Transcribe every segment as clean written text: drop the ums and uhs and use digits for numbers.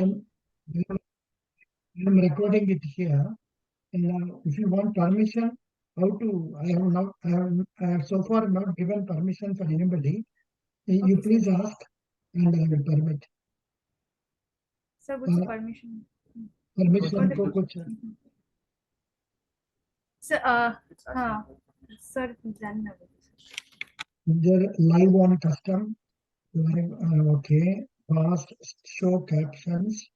I'm, I'm recording it here. And if you want permission, how to? I have so far not given permission for anybody. You Okay, please ask, and I will permit. sir, what's the permission? Permission को कुछ Sir, sir, जानना होगा. They're live on custom. Live, okay. Past show captions,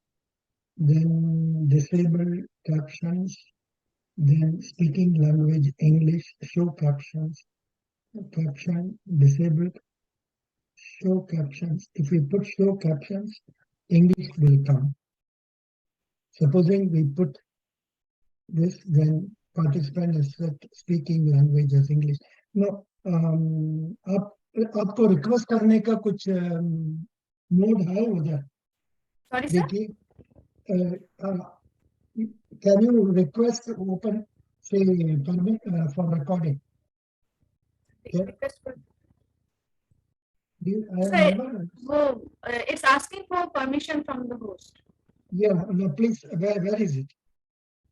then disabled captions, then speaking language English show captions, caption disabled show captions. If we put show captions, English will come. Supposing we put this, then participant is set speaking language as English. No, आपको request करने का कुछ mode है उधर. Sorry, sir. देखिए, can you request open say permit for recording? Okay. Request for. Never, It's asking for permission from the host. yeah, no, please, where is it?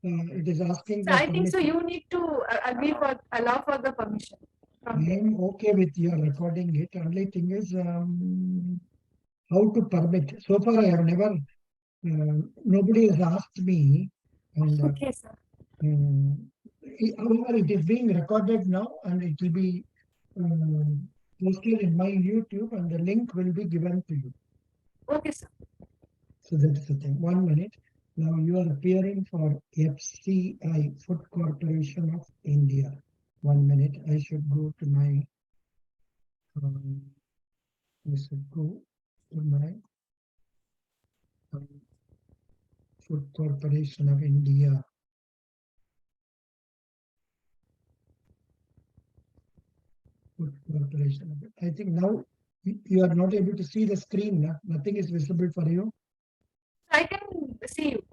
It is asking. So I think so. You need to allow for the permission. From there. I'm okay with your recording it. Only thing is how to permit. So far, I have never. Nobody has asked me. And, Okay, sir. However, it is being recorded now, and it will be posted in my YouTube, and the link will be given to you. Okay, sir. So that's the thing. 1 minute. Now you are appearing for F.C.I, Food Corporation of India. 1 minute. I should go to my. I should go to my Food Corporation of India. Food Corporation of it. I think now you are not able to see the screen. Na? Nothing is visible for you. I can see you.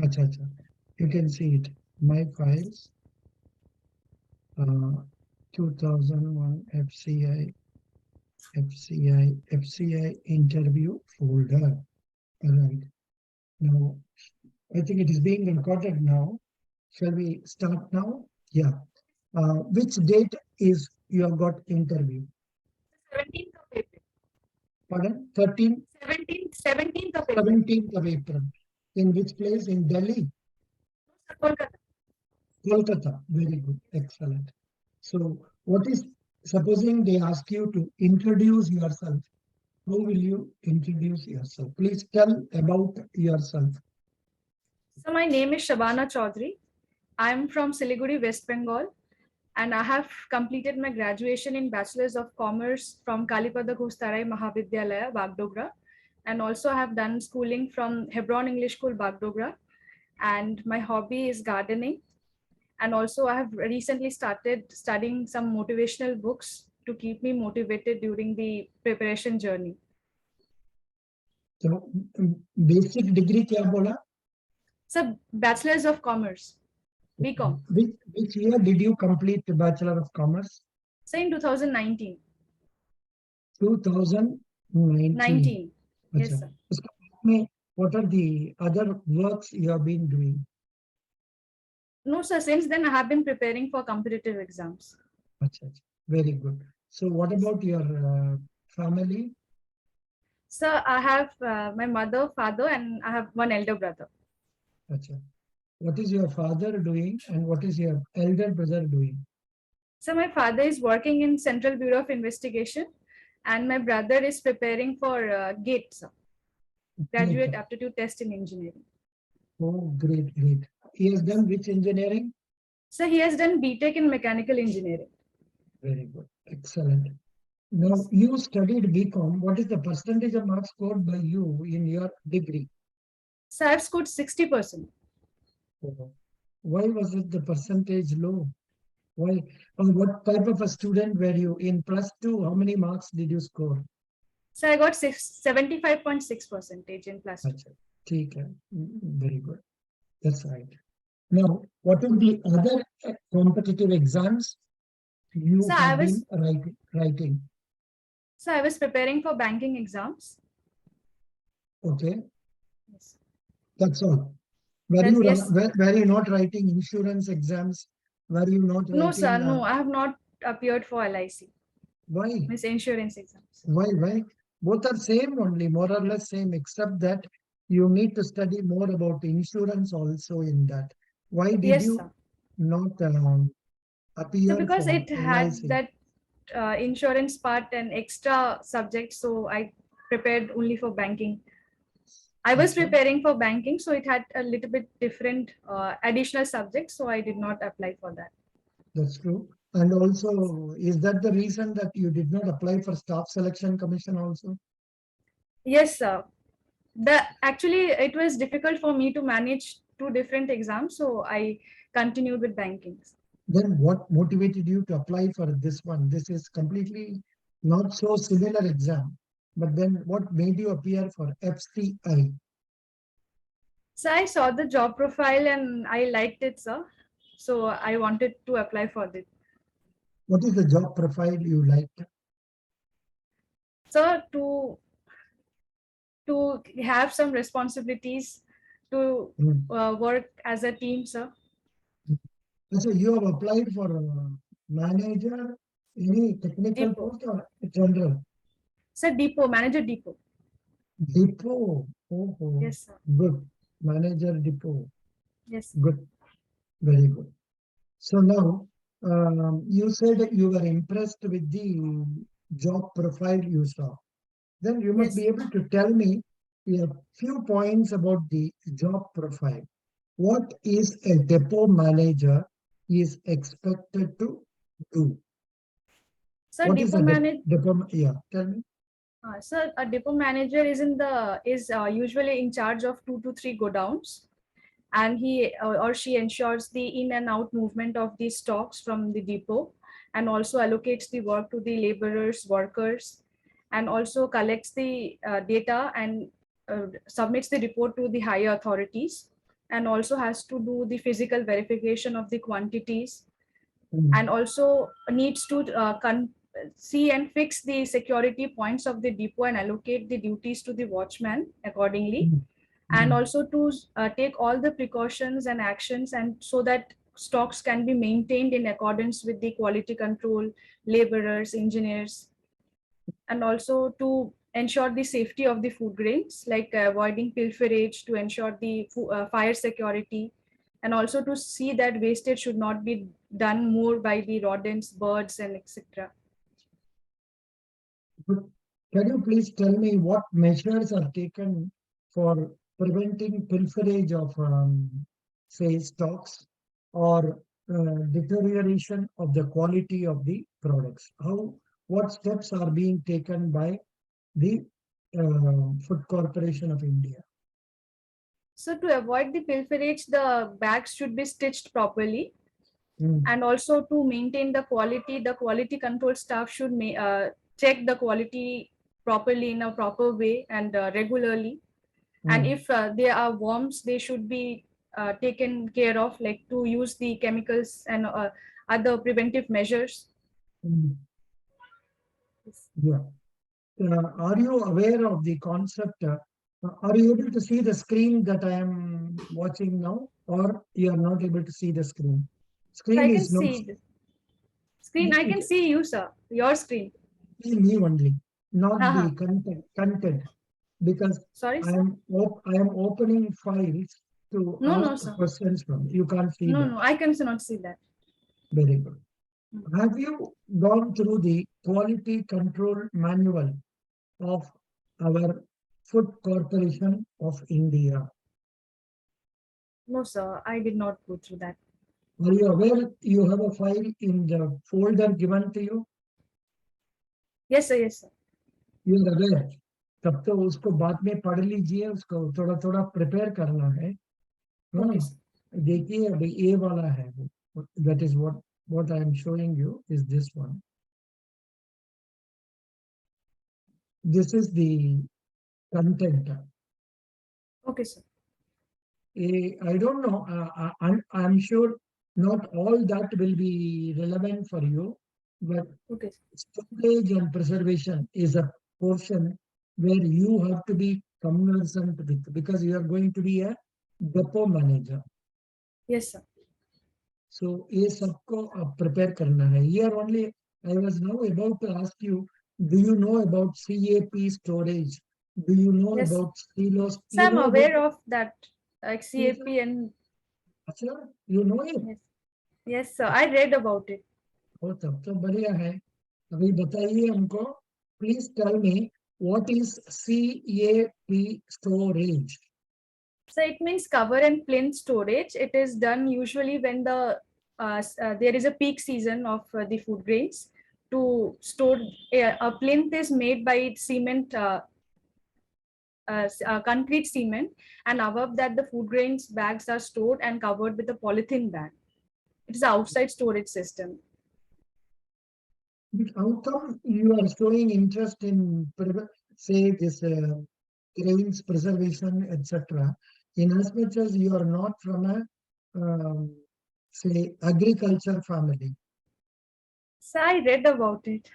Acha, acha. You can see it. My files. 2001 F.C.I interview folder. All right. Now, I think it is being recorded now. Shall we start now? Yeah. Which date is you have got interview? 17th of April. Pardon? 13th? 17th of April. 17th of April. In which place? In Delhi? Kolkata. Kolkata. Very good. Excellent. So, what is, supposing they ask you to introduce yourself, how will you introduce yourself? Please tell about yourself. So, my name is Shabana Chaudhary. I'm from Siliguri, West Bengal, and I have completed my graduation in Bachelor's of Commerce from Kalipada Ghostarai Mahavidyalaya, Bagdogra, and also I have done schooling from Hebron English School, Bagdogra, and my hobby is gardening. And also I have recently started studying some motivational books to keep me motivated during the preparation journey. So, basic degree kya bola? So, Bachelor's of Commerce, BCom. Which year did you complete the Bachelor of Commerce? So, in 2019. 2019. Yes, sir. What are the other works you have been doing? No, sir. Since then, I have been preparing for competitive exams. Achha, achha. Very good. So, what about your family? Sir, I have my mother, father, and I have one elder brother. Achha. What is your father doing, and what is your elder brother doing? So, my father is working in Central Bureau of Investigation, and my brother is preparing for GATE, sir. Graduate Aptitude Test in Engineering. Oh, great, great. He has done which engineering? So he has done BTech in Mechanical Engineering. Very good. Excellent. Now, you studied BCom. What is the percentage of marks scored by you in your degree? So I've scored 60%. Why was it the percentage low? Why? What type of a student were you? In +2, how many marks did you score? So I got 75.6% in +2. Okay. Very good. That's right. Now, what are the other competitive exams you have been writing? So I was preparing for banking exams. Okay. That's all. Were That's you yes. were you not writing insurance exams? Were you not No, sir. writing? No, I have not appeared for LIC. Why? Means insurance exams. Why? Both are same only, more or less same, except that you need to study more about insurance also in that. Why did Yes, you sir. not So appear because for it had LIC? that insurance part and extra subject, so I prepared only for banking. I was Okay, preparing for banking, so it had a little bit different additional subjects, so I did not apply for that. that's true. And also, is that the reason that you did not apply for Staff Selection Commission also? Yes, sir. The actually it was difficult for me to manage two different exams, so I continued with banking. Then what motivated you to apply for this one? This is completely not so similar exam. But then what made you appear for F.C.I? So I saw the job profile and I liked it, sir. So I wanted to apply for it. What is the job profile you liked? So to have some responsibilities, to Hmm. work as a team, sir. So you have applied for manager, any technical Depot. post or general? Sir, depot, manager depot. Depot. Oh, Yes, sir. good. Manager depot. Yes. Good. Very good. So now, you said you were impressed with the job profile you saw. Then you must Yes. be able to tell me a few points about the job profile. What is a depot manager is expected to do? Sir, What is depot a manager. depot? Yeah, tell me. Sir, a depot manager is usually in charge of 2 to 3 godowns, and he or she ensures the in and out movement of the stocks from the depot, and also allocates the work to the laborers, workers, and also collects the data and submits the report to the higher authorities, and also has to do the physical verification of the quantities, Mm, and also needs to see and fix the security points of the depot and allocate the duties to the watchman accordingly, mm, and mm, also to take all the precautions and actions, and so that stocks can be maintained in accordance with the quality control, laborers, engineers, and also to ensure the safety of the food grains, like avoiding pilferage, to ensure the fire security, and also to see that wastage should not be done more by the rodents, birds, and etc. But can you please tell me what measures are taken for preventing pilferage of, say, stocks or deterioration of the quality of the products? What steps are being taken by the Food Corporation of India? So to avoid the pilferage, the bags should be stitched properly, Mm, and also to maintain the quality control staff should check the quality properly in a proper way and regularly, and mm, if there are worms, they should be taken care of, like to use the chemicals and other preventive measures. mm, yeah. Are you aware of the concept? Are you able to see the screen that I am watching now, or you are not able to see the screen? So Screen I can is not. see the screen, I can see you, sir, your screen. See me only, not Uh-huh. the content, because Sorry, sir. I am opening files to No, ask no, sir. questions from. You can't see No, that. no, I can not see that. Very good. Have you gone through the quality control manual of our Food Corporation of India? No, sir, I did not go through that. Are you aware you have a file in the folder given to you? Yes, sir. Yes, sir. You are aware. तब तो उसको बाद में पढ़ लीजिए, उसको थोड़ा थोड़ा प्रिपेयर करना है. Okay, हाँ, sir. देखिए अभी ये वाला है वो. That is what I am showing you is this one. This is the content. Okay, sir. I don't know. I'm sure not all that will be relevant for you, but Okay, sir. storage and preservation is a portion where you have to be conversant with, because you are going to be a depot manager. Yes, sir. So ये सबको prepare करना है. Here only I was now about to ask you, do you know about CAP storage? Do you know Yes. about silos? So You I'm know aware about of that, like CAP and अच्छा, you know it? yes. Yes, sir. I read about it. Oh, तब तो बढ़िया है. अभी बताइए हमको. Please tell me what is CAP storage? So it means cover and plinth storage. It is done usually when there is a peak season of the food grains. To store a plinth is made by cement, concrete cement, and above that the food grains bags are stored and covered with a polythene bag. It is an outside storage system. But how come you are showing interest in, say, this grains preservation, etc., in as much as you are not from a, say, agriculture family? So I read about it.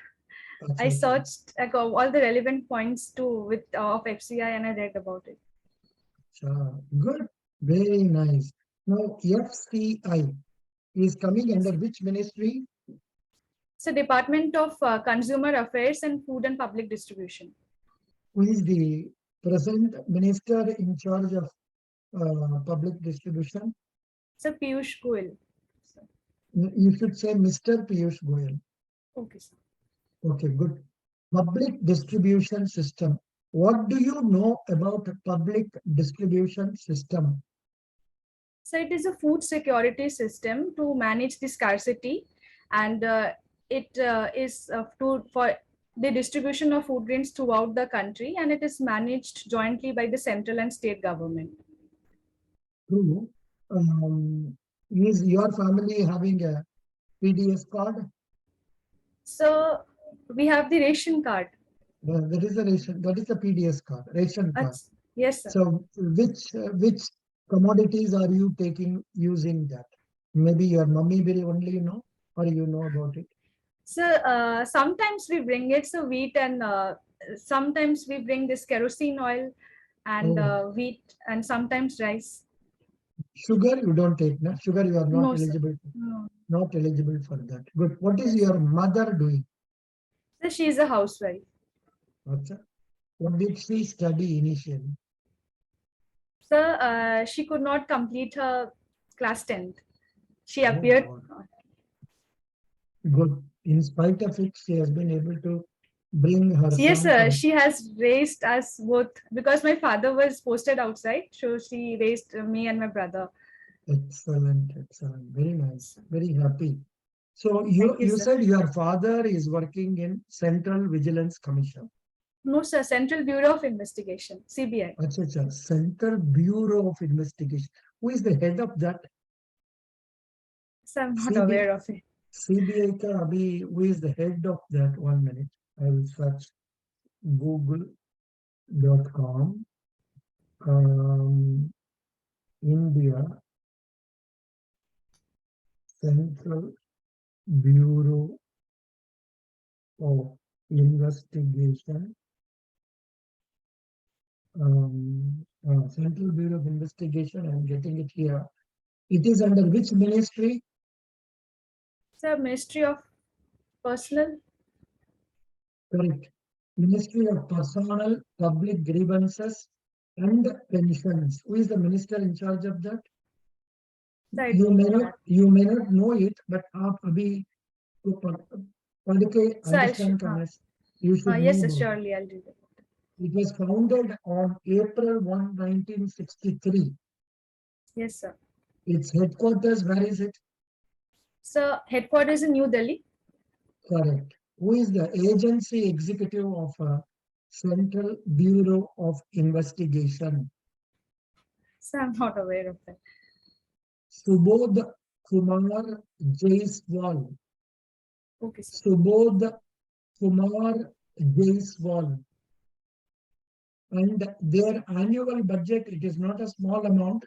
I अच्छा, अच्छा, searched like all the relevant points to with of F.C.I. and I read about it. अच्छा. Good, very nice. Now, F.C.I is coming Yes. under which ministry? So Department of Consumer Affairs and Food and Public Distribution. Who is the present minister in charge of public distribution? So Piyush Goyal. So, You should say Mr. Piyush Goyal. okay, sir. Okay, good. Public distribution system. What do you know about public distribution system? So it is a food security system to manage the scarcity, and it is for the distribution of food grains throughout the country, and it is managed jointly by the central and state government. True. Is your family having a PDS card? So we have the ration card. That is a ration. That is a PDS card, ration card. Yes, sir. So which commodities are you taking using that? Maybe your mummy will only know, or you know about it. So sometimes we bring it, so wheat, and sometimes we bring this kerosene oil and Oh, wheat, and sometimes rice. sugar you don't take, no? Sugar you are not No, sir. eligible. No. Not eligible for that. Good. What is Yes. your mother doing? So she is a housewife. Acha. What did she study initially? So she could not complete her class 10th. She Oh appeared. God. Good. In spite of it, she has been able to bring her Yes, son sir. from. She has raised us both because my father was posted outside. So she raised me and my brother. Excellent, excellent. Very nice. Very happy. So Thank you, you sir. said your father is working in Central Vigilance Commission. No, sir. Central Bureau of Investigation, CBI. Acha, acha. Central Bureau of Investigation. Who is the head of that? So I'm not CB, aware of it. CBI ka abhi, who is the head of that? 1 minute. I will search google.com. India Central Bureau of Investigation. Central Bureau of Investigation, I'm getting it here. It is under which ministry? Sir, Ministry of Personal. Correct. Ministry of Personnel, Public Grievances and Pensions. Who is the minister in charge of that? So I You don't may know not that. know it, but आप अभी तो पढ़ के So understand करना, you should yes, know sir, about it. surely I'll do that. It was founded on April 1, 1963. Yes, sir. Its headquarters, where is it? So headquarters in New Delhi. Correct. Who is the agency executive of Central Bureau of Investigation? So I'm not aware of that. Subodh Kumar Jaiswal. Okay, sir. Subodh Kumar Jaiswal. And their annual budget, it is not a small amount,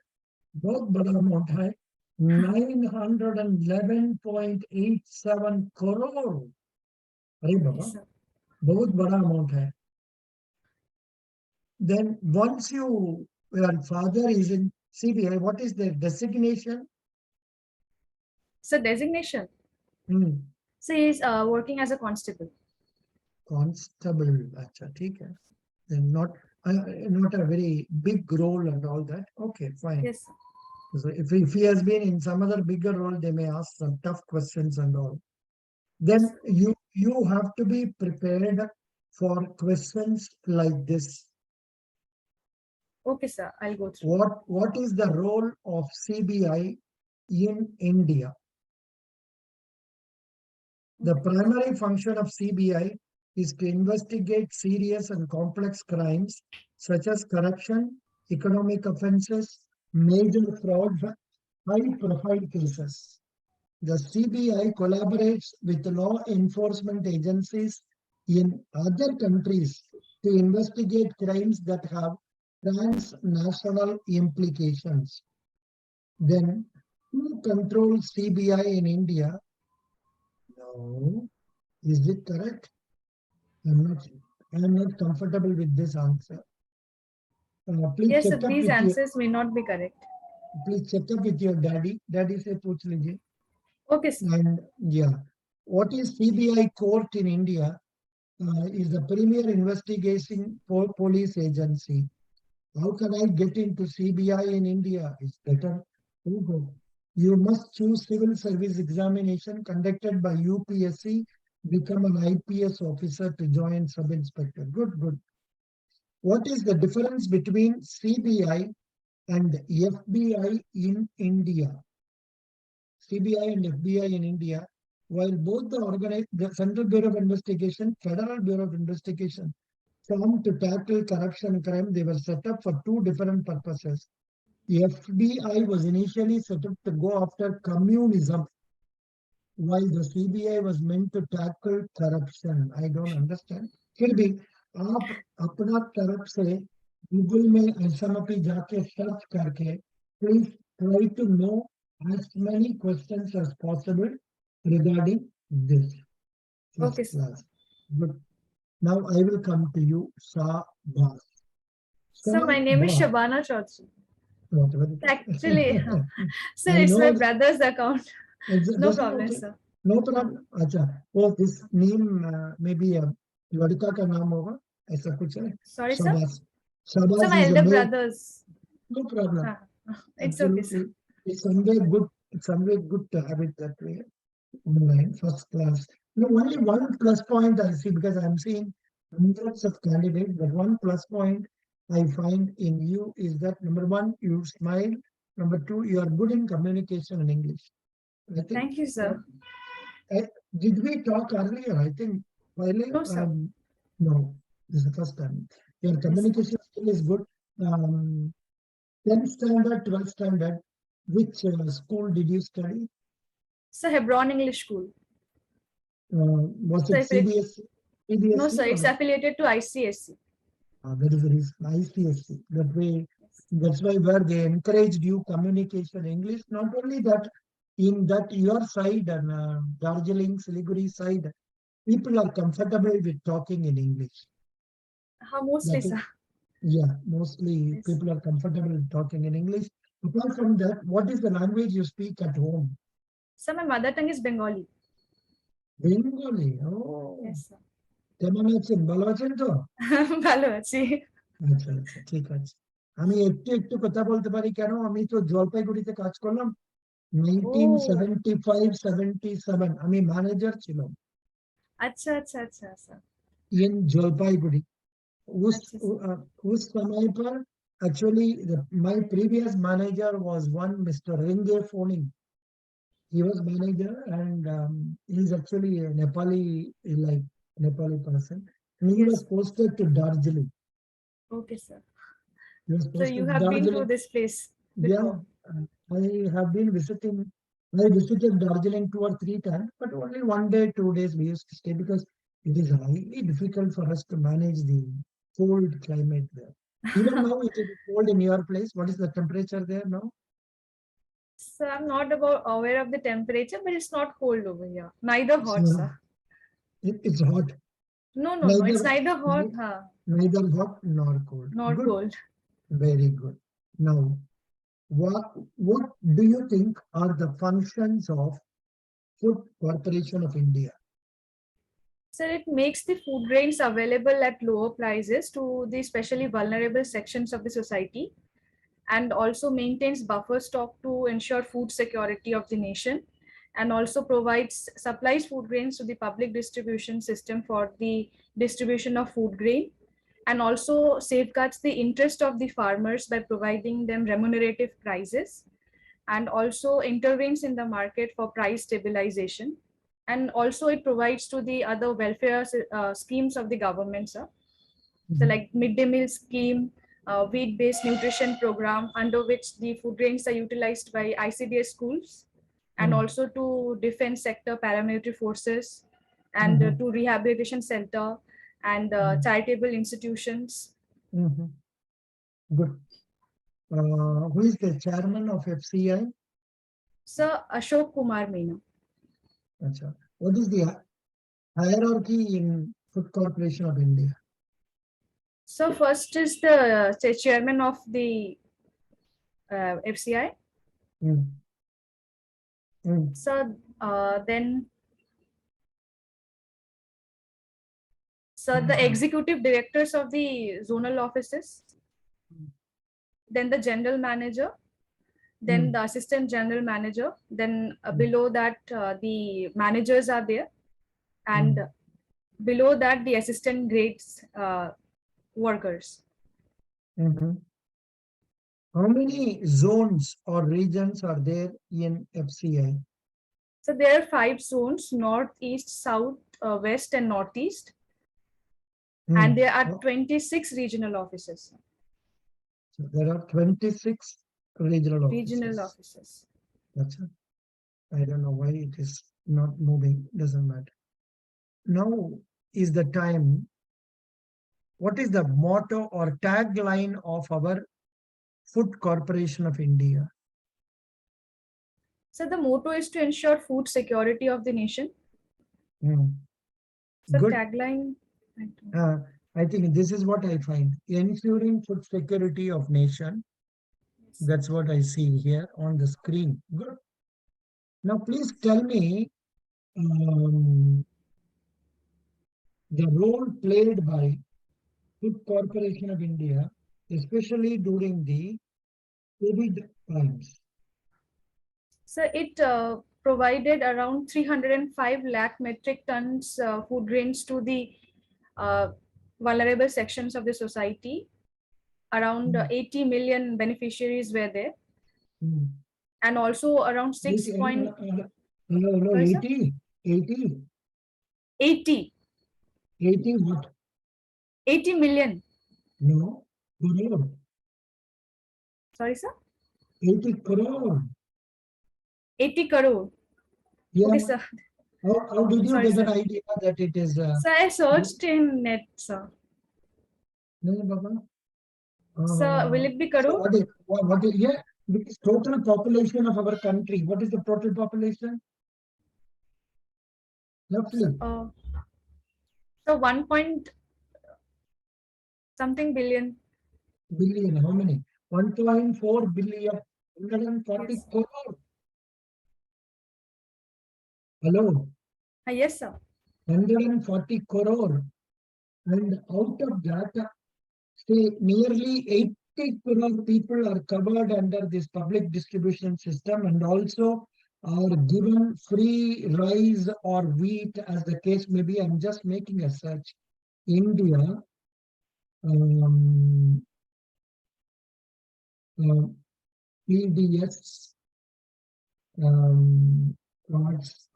बहुत बड़ा amount है, 911.87 crore. अरे बाबा, Yes, sir. बहुत बड़ा amount है. Then once your father is in CBI, what is the designation? So designation. Hmm. So he's working as a constable. Constable. Acha, theek hai. Then not a very big role and all that. Okay, fine. Yes, sir. So if he has been in some other bigger role, they may ask some tough questions and all. Yes, Then sir. you have to be prepared for questions like this. Okay, sir. I'll go through. What is the role of CBI in India? The Okay. primary function of CBI is to investigate serious and complex crimes such as corruption, economic offenses, major frauds, high-profile cases. The CBI collaborates with law enforcement agencies in other countries to investigate crimes that have transnational implications. Then, who controls CBI in India? No. Is it correct? I'm not, I'm not comfortable with this answer. Please Yes, sir. check up These with your answers may not be correct. please check up with your daddy. Daddy से पूछ लीजिए. Okay, sir. And yeah, what is CBI court in India? Is the premier investigation police agency. How can I get into CBI in India? It's better. Google. You must choose civil service examination conducted by UPSC, become an IPS officer to join sub-inspector. Good, good. What is the difference between CBI and FBI in India? CBI and FBI in India, while both the Central Bureau of Investigation, Federal Bureau of Investigation, formed to tackle corruption crime, they were set up for two different purposes. The FBI was initially set up to go after communism, while the CBI was meant to tackle corruption. I don't understand. फिर भी आप अपना तरफ से Google में SMP जाके search करके please try to know as many questions as possible regarding this first Okay, sir. class. But now I will come to you, Sabas. So my name is Sabas. Shabana Chaudhary. Whatever it is. Actually, sir, I it's know my brother's account. No that's problem, okay. sir. No problem. अच्छा, oh, this name maybe a लड़का का नाम होगा, ऐसा कुछ है. Sorry, sir. Shabas. So Shabas my is a elder male. brothers. No problem. It's okay, sir. Absolutely. It's somewhere good. It's somewhere good to have it that way. Online, first class. No, only one plus point I see because I'm seeing hundreds of candidates, but one plus point I find in you is that number one, you smile. Number two, you are good in communication in English. I think. Thank you, sir. Uh, did we talk earlier? I think while No, sir. no, this is the first time. Your Yes, sir. communication skill is good. 10th standard, 12th standard, which school did you study? So Hebron English School. Was So it if it, CBSE, no, sir, CBSE it's or affiliated to ICSC. that is the reason, ICSE? That way, that's why where they encouraged you communication English. Not only that, in that your side and Darjeeling, Siliguri side, people are comfortable with talking in English. How mostly, That is, sir? yeah, mostly Yes. people are comfortable talking in English. Apart from that, what is the language you speak at home? So my mother tongue is Bengali. Bengali. Oh, Yes, sir. কেমন আছেন? ভালো আছেন তো? ভালো আছি। আচ্ছা, আচ্ছা, ঠিক আছে। আমি একটু কথা বলতে পারি কেন? আমি তো জলপাইগুড়িতে কাজ করলাম। ও 1975-77 আমি ম্যানেজার ছিলাম আচ্ছা আচ্ছা আচ্ছা আচ্ছা in জলপাইগুড়ি। उस আচ্ছা उस समय पर actually my previous manager was one Mr. Ringe Phoning. He was manager and he's actually a Nepali person. And he was yes posted to Darjeeling. okay sir He was so posted you to have been to Darjeeling. this place Yeah, before I have been visiting. I visited Darjeeling 2 or 3 times, but only 1 day, 2 days we used to stay because it is highly difficult for us to manage the cold climate there. Even now, it is cold in your place. What is the temperature there now? so I'm not about aware of the temperature but it's not cold over here neither hot So sir it's hot. no it's Neither neither hot huh. Neither hot nor cold. nor Good. cold. Very good. Now, what do you think are the functions of Food Corporation of India? So it makes the food grains available at lower prices to the specially vulnerable sections of the society, and also maintains buffer stock to ensure food security of the nation, and also provides supplies food grains to the public distribution system for the distribution of food grain, and also safeguards the interest of the farmers by providing them remunerative prices, and also intervenes in the market for price stabilization, and also it provides to the other welfare schemes of the government, sir. So like midday meal scheme, wheat-based nutrition program, under which the food grains are utilized by ICDS schools, and also to defense sector paramilitary forces, and to rehabilitation center, and charitable institutions. Good. Who is the chairman of F.C.I? Sir Ashok Kumar Meena. What is the hierarchy in Food Corporation of India? So first is the chairman of the F.C.I. So then, so the executive directors of the zonal offices, then the general manager, then the assistant general manager, then below that the managers are there, and below that the assistant grades workers. How many zones or regions are there in F.C.I? So there are 5 zones: north, east, south, west, and northeast. And there are 26 regional offices. So there are 26 regional offices. Regional offices. That's it. I don't know why it is not moving. Doesn't matter. Now is the time. What is the motto or tagline of our Food Corporation of India? So the motto is to ensure food security of the nation. So Good. tagline. I think this is what I find. Ensuring food security of nation. That's what I see here on the screen. Good. Now please tell me the role played by Food Corporation of India, especially during the COVID times. So it provided around 305 lakh metric tons food grains to the vulnerable sections of the society. Around 80 million beneficiaries were there. And also around 6 point... No, 80? 80? 80. 80 what? 80 million. No, crore. Sorry, sir? 80 crore. 80 crore. Yeah. Okay, sir. How did you get an idea that it is? So I searched in net, sir. No, Baba. Sir, will it be crore? So what is, yeah, because total population of our country, what is the total population? Roughly. So 1 point something billion. Billion, how many? 1.4 billion, 140 crore. Hello? Yes, sir. 140 crore. And out of that, say nearly 80 crore people are covered under this public distribution system and also are given free rice or wheat as the case may be. I'm just making a search. India, PDS cards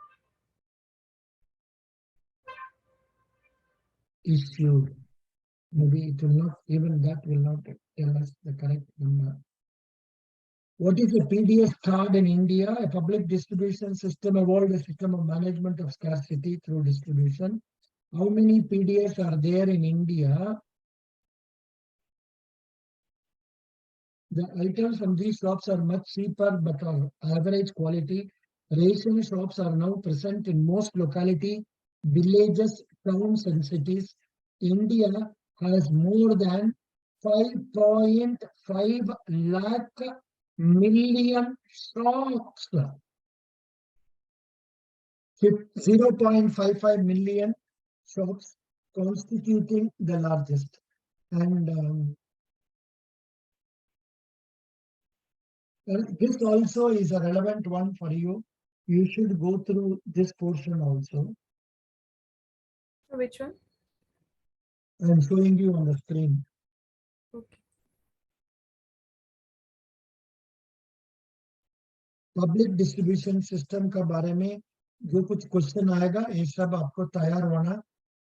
issued. Maybe it will not, even that will not tell us the correct number. What is a PDS card in India? A public distribution system evolved a system of management of scarcity through distribution. How many PDS are there in India? The items from these shops are much cheaper but are average quality. Ration shops are now present in most locality, villages, towns and cities. India has more than 5.5 lakh million shops. 0.55 million shops constituting the largest. And this also is a relevant one for you. You should go through this portion also. So which one? I'm showing you on the screen. Okay. Public distribution system का बारे में जो कुछ question आएगा ये सब आपको तैयार होना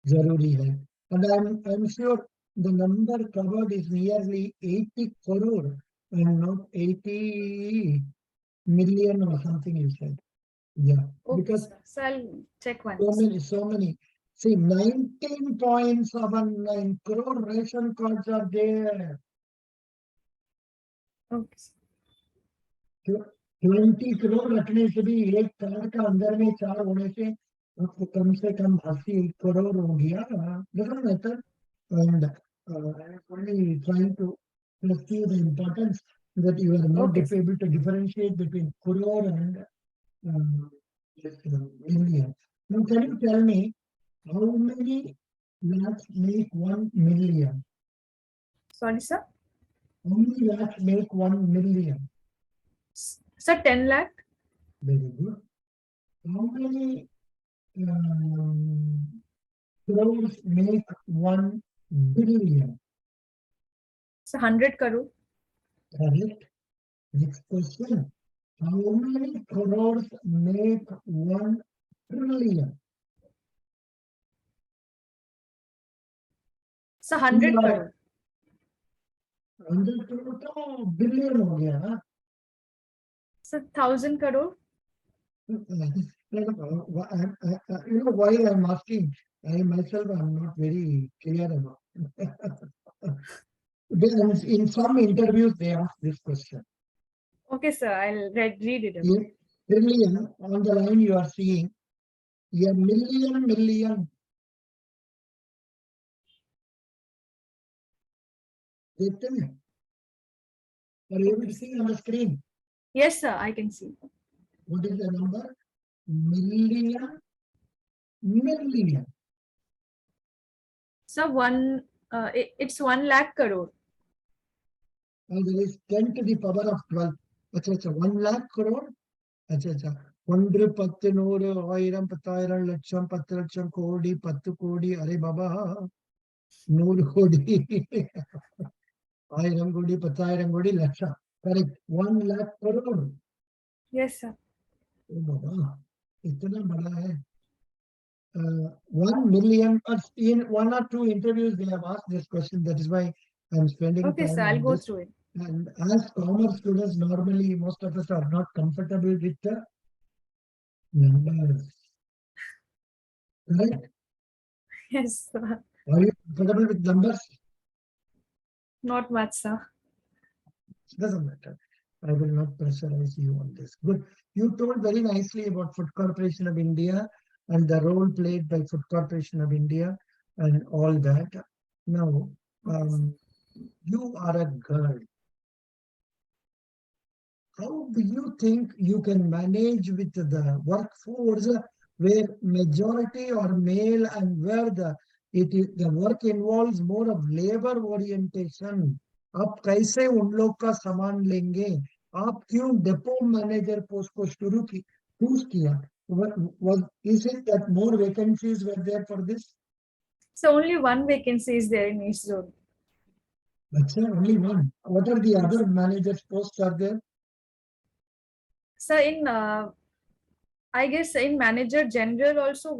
जरूरी है. And I'm sure the number covered is nearly 80 crore and not 80 million or something you said. Yeah, Okay, because sir. So I'll check once. so many. See, 19.79 crore ration cards are there. Okay, sir. 20 crore रखने से भी एक card का अंदर में 4 होने से आपको कम से कम 80 करोड़ हो गया. Doesn't matter. And I'm only trying to stress you the importance that you are not Okay, sir. able to differentiate between crore and just, million. Now, can you tell me how many lakhs make 1 million? Sorry, sir. How many lakhs make 1 million? Sir, 10 lakh. Very good. How many crores make 1 billion? So 100 crore. Correct. Next question. How many crores make 1 trillion? So 100 crore. 100 crore तो billion हो गया ना. So 1000 crore. You know why I'm asking? I myself am not very clear about it. In some interviews, they ask this question. Okay, sir. I'll read it. In trillion, on the line you are seeing a million. देखते हैं? Are you able to see on the screen? Yes, sir. I can see. What is the number? Million. So it's 1 lakh crore. And there is 10 to the power of 12. अच्छा 1 lakh crore. अच्छा 1 10 100 1000 10,000 லட்சம் 10 லட்சம் கோடி 10 கோடி array Baba 100 கோடி 1000 கோடி 10,000 கோடி லட்சம். Correct. 1 lakh crore. Yes, sir. ओ बाबा इतना बड़ा है. 1 million, but in 1 or 2 interviews they have asked this question. That is why I'm spending Okay, time sir. I'll on go this. through it. And as commerce students, normally most of us are not comfortable with the numbers. Right? Yes, sir. Are you comfortable with numbers? Not much, sir. It doesn't matter. I will not pressurize you on this. Good. You told very nicely about Food Corporation of India and the role played by Food Corporation of India and all that. Now, you are a girl. How do you think you can manage with the workforce where majority are male and where the work involves more of labor orientation? आप कैसे उन लोग का सामान लेंगे? आप क्यों depot manager post को चूज किया? Is it that more vacancies were there for this? So only one vacancy is there in each zone. That's only one. What are the other managers posts are there? So in I guess in manager general also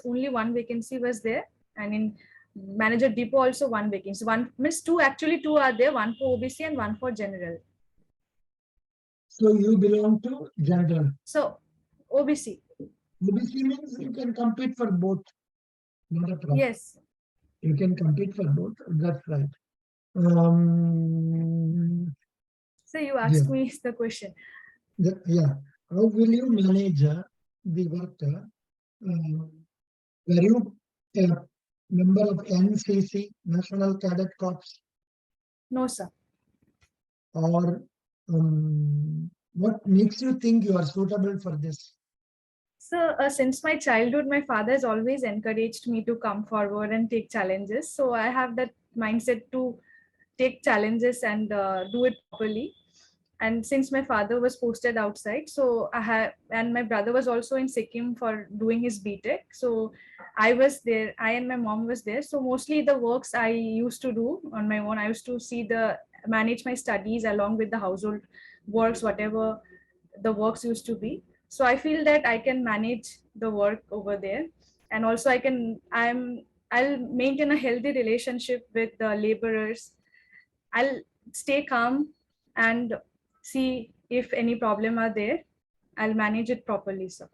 only one vacancy was there, and in manager depot also one vacancy. One means two are there, one for OBC and one for general. So you belong to general. So OBC. OBC means you can compete for both. Not a problem. Yes. You can compete for both. That's right. So you asked me the question. How will you manage the work where you Member of NCC, National Cadet Corps, No, sir. or what makes you think you are suitable for this? So, since my childhood, my father has always encouraged me to come forward and take challenges. So, I have that mindset to take challenges and do it properly. And since my father was posted outside, so I have, and my brother was also in Sikkim for doing his BTech. So, I was there. I and my mom was there. So, mostly the works I used to do on my own. I used to manage my studies along with the household works, whatever the works used to be. So I feel that I can manage the work over there, and also I'll maintain a healthy relationship with the laborers. I'll stay calm and see if any problem are there. I'll manage it properly. So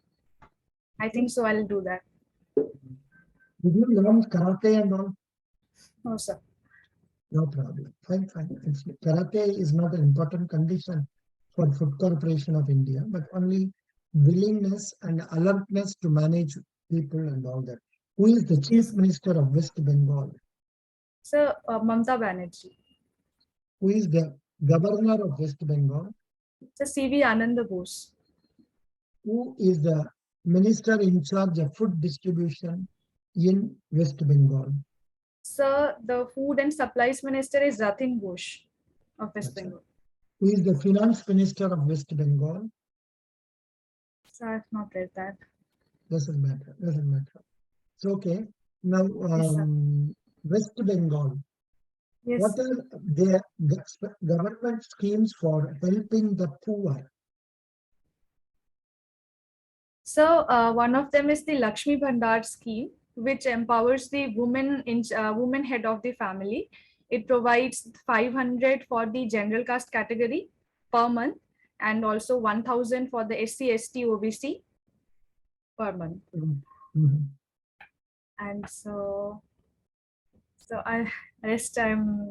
I think so I'll do that. Did you learn karate and all? No, sir. No problem. Fine, fine. Karate is not an important condition for Food Corporation of India, but only willingness and alertness to manage people and all that. Who is the Chief Minister of West Bengal? Sir, Mamta Banerjee. Who is the Governor of West Bengal? Sir, C.V. Ananda Bose. Who is the Minister in charge of food distribution in West Bengal? Sir, the Food and Supplies Minister is Ratin Ghosh of West Bengal. Who is the Finance Minister of West Bengal? So I have not read that. Doesn't matter. Doesn't matter. It's okay. Now, Yes, West Bengal. yes. What are the government schemes for helping the poor? So one of them is the Lakshmi Bhandar scheme, which empowers the woman head of the family. It provides 500 for the general caste category per month, and also 1,000 for the SC/ST OBC per month. Mm-hmm. And so I'm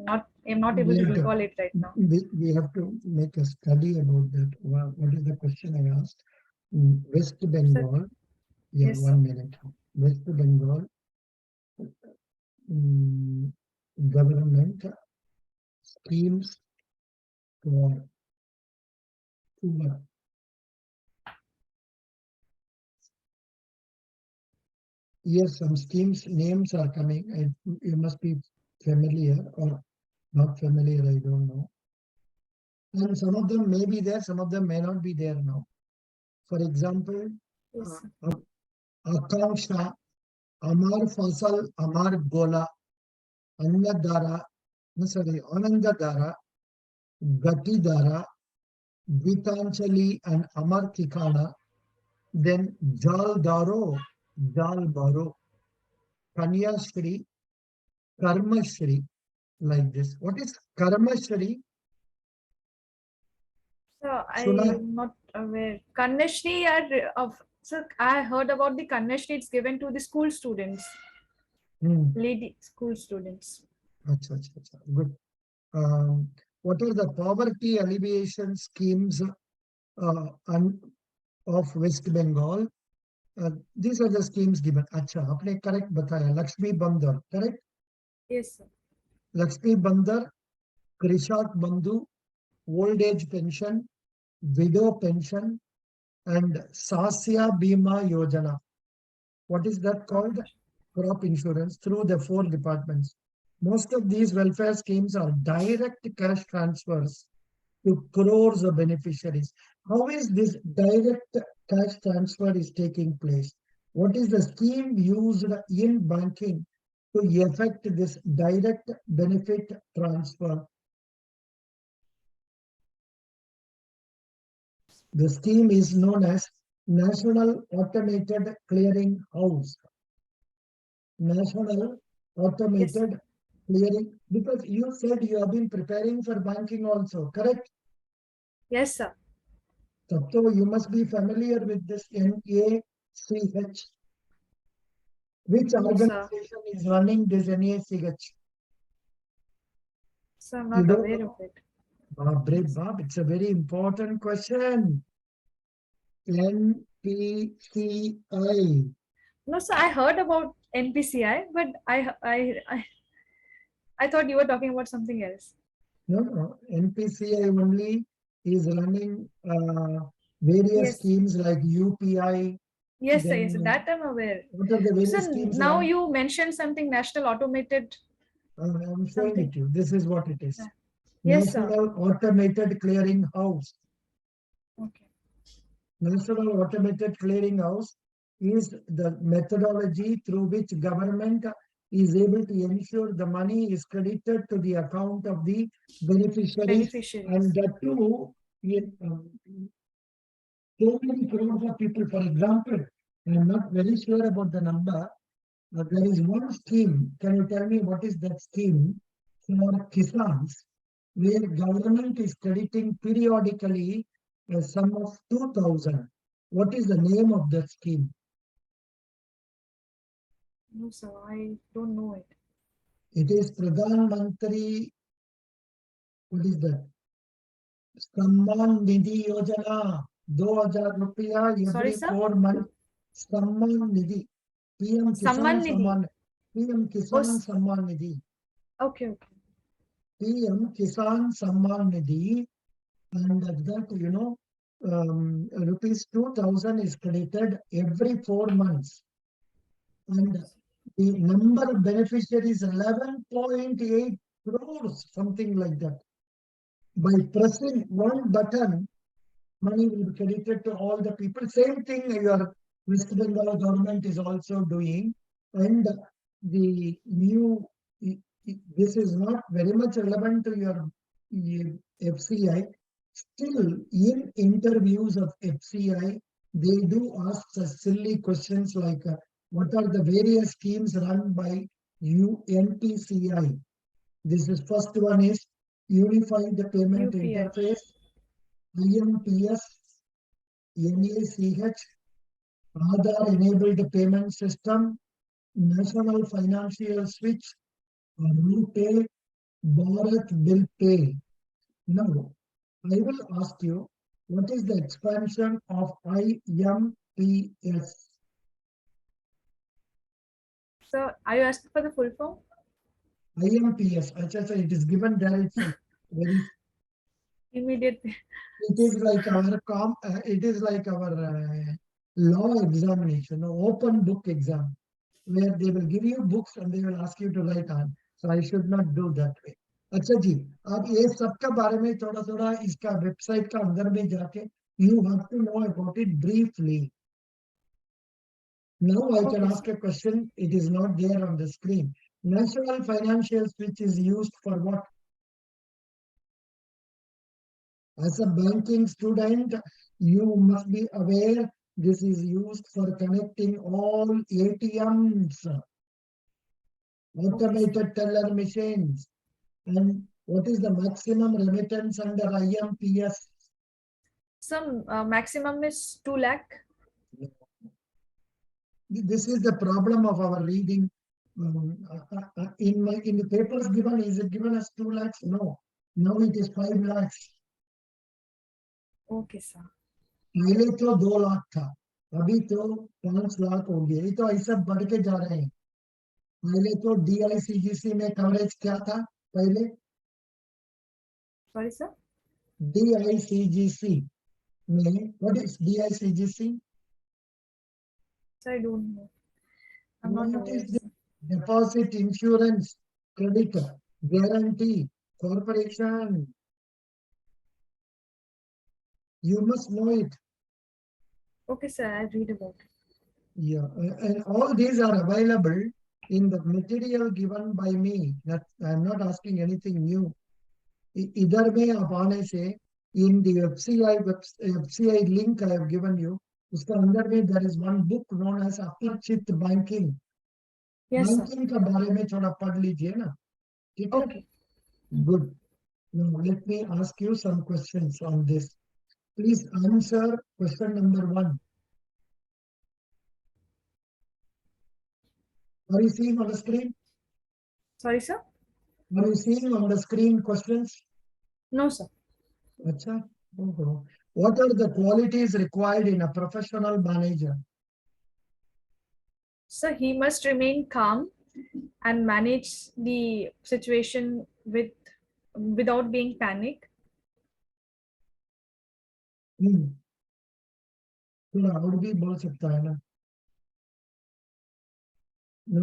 not able to recall it right now. We have to make a study about that. What is the question I asked? West Bengal. Yeah, Yes, 1 minute. West Bengal government schemes for poor. Yes, some schemes names are coming. You must be familiar or not familiar, I don't know. And some of them may be there, some of them may not be there now. For example, yes, Akanksha, Amar Fasal, Amar Gola, Annadara, Anandadara, Gatidara, Gitanchali, and Amar Tikana, then Jal Daro, Jal Baro, Kanya Shri, Karma Shri, like this. What is Karma Shri? so I'm not aware. Kannashri so I heard about the Kannashri. It's given to the school students, lady school students. Good. What are the poverty alleviation schemes of West Bengal? These are the schemes given. Acha, आपने correct बताया. Lakshmi Bandar, correct? Yes, sir. Lakshmi Bandar, Krishak Bandhu, old age pension, widow pension, and Sasya Bima Yojana. What is that called? Crop insurance through the 4 departments. Most of these welfare schemes are direct cash transfers to crores of beneficiaries. How is this direct cash transfer is taking place? What is the scheme used in banking to effect this direct benefit transfer? The scheme is known as National Automated Clearing House. National Automated Clearing, because you said you have been preparing for banking also, correct? Yes, sir. So you must be familiar with this NACH. Which organization is running this NACH? So I'm not aware of it. Bob, it's a very important question. NPCI. No, sir, I heard about NPCI, but I thought you were talking about something else. No, NPCI only is running various Yes, schemes like UPI. yes, sir, yes, sir. Then That I'm aware. what are the So various schemes now run? you mentioned something national automated I'm showing something. it to you. This is what it is. Yeah. Yes, sir. National Automated Clearing House. Okay. National Automated Clearing House is the methodology through which government is able to ensure the money is credited to the account of the beneficiaries, and Beneficiaries. that too in so many crores of people. For example, I'm not very sure about the number, but there is one scheme. Can you tell me what is that scheme for Kisans, where government is crediting periodically a sum of 2,000? What is the name of that scheme? No, sir, I don't know it. It is Pradhan Mantri. What is that? Samman Nidhi Yojana. 2,000 rupiya Sorry, every sir. 4 months. Samman Nidhi. PM Kisan Samman Nidhi. Samman. PM Oh, Kisan Samman Nidhi. okay, okay. PM Kisan Samman Nidhi. And that, rupees 2,000 is credited every 4 months. And the number of beneficiaries 11.8 crores, something like that. By pressing one button, money will be credited to all the people. Same thing your West Bengal government is also doing. And the new, this is not very much relevant to your F.C.I. Still, in interviews of F.C.I., they do ask silly questions like, what are the various schemes run by UNPCI? This is first one is Unified Payment UPI. Interface, IMPS, NACH, Aadhaar-enabled payment system, National Financial Switch, RuPay, Bharat Bill Pay. Now, I will ask you, what is the expansion of IMPS? So are you asking for the full form? IMPS, it is given there itself. Very, Immediate. it is like our law examination, open book exam, where they will give you books and they will ask you to write on. So I should not do that way. अच्छा जी, आप ये सब का बारे में थोड़ा थोड़ा इसका वेबसाइट का अंदर में जाके you have to know about it briefly. Now I can Okay, ask a question. It is not there on the screen. National Financial Switch is used for what? As a banking student, you must be aware this is used for connecting all ATMs, okay, sir. automated teller machines. And what is the maximum remittance under IMPS? Some maximum is 2 lakh. This is the problem of our reading. In the papers given, is it given as 2 lakhs? No. Now it is 5 lakhs. Okay, sir. पहले तो 2 लाख था, अभी तो 5 लाख हो गया. ये तो ऐसा बढ़ के जा रहे हैं. पहले तो DICGC में कवरेज क्या था पहले? Sorry, sir. DICGC में, what is DICGC? So I don't know. I'm not What aware, is the sir. deposit insurance credit guarantee corporation? You must know it. Okay, sir. I'll read about it. Yeah, and all these are available in the material given by me. That I'm not asking anything new. इधर में आप आने से in the FCI link I have given you, उसका अंदर में there is one book known as अपेक्षित banking. Yes, sir. Banking का बारे में थोड़ा पढ़ लीजिए ना, ठीक है? Okay. Good. Now let me ask you some questions on this. Please answer question number 1. Are you seeing on the screen? Sorry, sir. Are you seeing on the screen questions? No, sir. Acha. What are the qualities required in a professional manager? So he must remain calm and manage the situation without being panicked. थोड़ा और भी बोल सकता है ना. No,